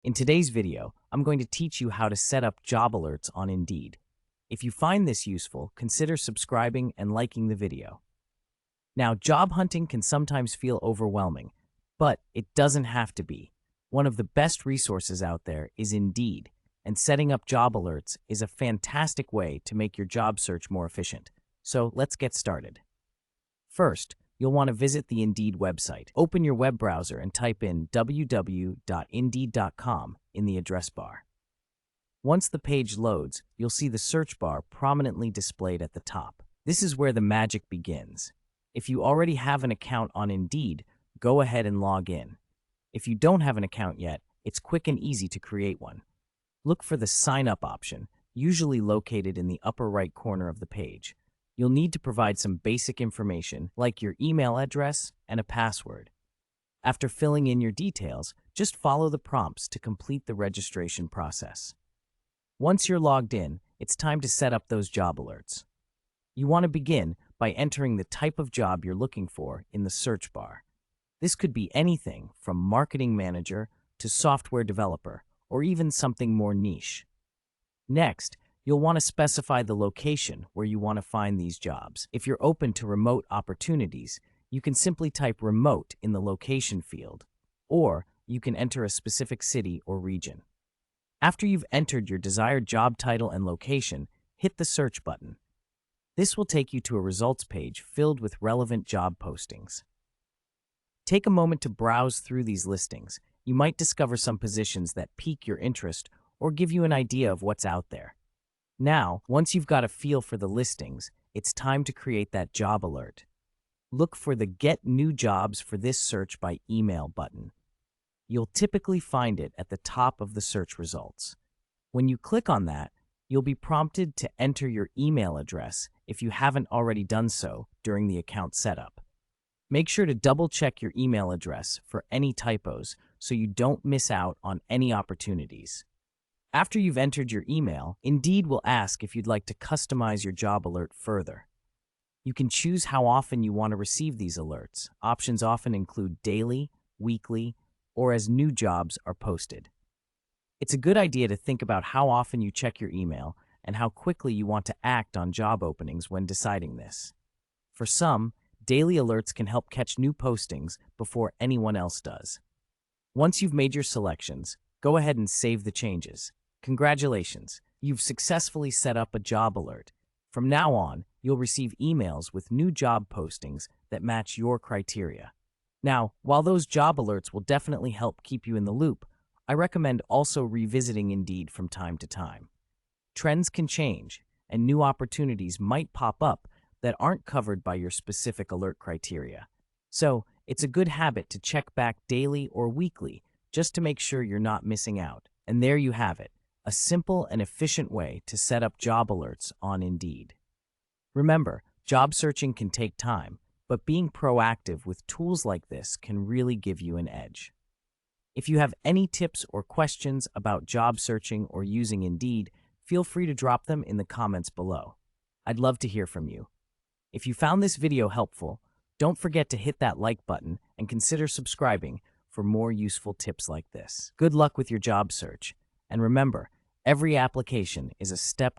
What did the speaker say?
In today's video, I'm going to teach you how to set up job alerts on Indeed. If you find this useful, consider subscribing and liking the video. Now, job hunting can sometimes feel overwhelming, but it doesn't have to be. One of the best resources out there is Indeed, and setting up job alerts is a fantastic way to make your job search more efficient. So let's get started. First, you'll want to visit the Indeed website. Open your web browser and type in www.indeed.com in the address bar. Once the page loads, you'll see the search bar prominently displayed at the top. This is where the magic begins. If you already have an account on Indeed, go ahead and log in. If you don't have an account yet, it's quick and easy to create one. Look for the Sign Up option, usually located in the upper right corner of the page. You'll need to provide some basic information like your email address and a password. After filling in your details, just follow the prompts to complete the registration process. Once you're logged in, it's time to set up those job alerts. You want to begin by entering the type of job you're looking for in the search bar. This could be anything from marketing manager to software developer, or even something more niche. Next, you'll want to specify the location where you want to find these jobs. If you're open to remote opportunities, you can simply type remote in the location field, or you can enter a specific city or region. After you've entered your desired job title and location, hit the search button. This will take you to a results page filled with relevant job postings. Take a moment to browse through these listings. You might discover some positions that pique your interest or give you an idea of what's out there. Now, once you've got a feel for the listings, it's time to create that job alert. Look for the Get New Jobs for this search by email button. You'll typically find it at the top of the search results. When you click on that, you'll be prompted to enter your email address if you haven't already done so during the account setup. Make sure to double-check your email address for any typos so you don't miss out on any opportunities. After you've entered your email, Indeed will ask if you'd like to customize your job alert further. You can choose how often you want to receive these alerts. Options often include daily, weekly, or as new jobs are posted. It's a good idea to think about how often you check your email and how quickly you want to act on job openings when deciding this. For some, daily alerts can help catch new postings before anyone else does. Once you've made your selections, go ahead and save the changes. Congratulations, you've successfully set up a job alert. From now on, you'll receive emails with new job postings that match your criteria. Now, while those job alerts will definitely help keep you in the loop, I recommend also revisiting Indeed from time to time. Trends can change, and new opportunities might pop up that aren't covered by your specific alert criteria. So, it's a good habit to check back daily or weekly just to make sure you're not missing out. And there you have it, a simple and efficient way to set up job alerts on Indeed. Remember, job searching can take time, but being proactive with tools like this can really give you an edge. If you have any tips or questions about job searching or using Indeed, feel free to drop them in the comments below. I'd love to hear from you. If you found this video helpful, don't forget to hit that like button and consider subscribing for more useful tips like this. Good luck with your job search, and remember, every application is a step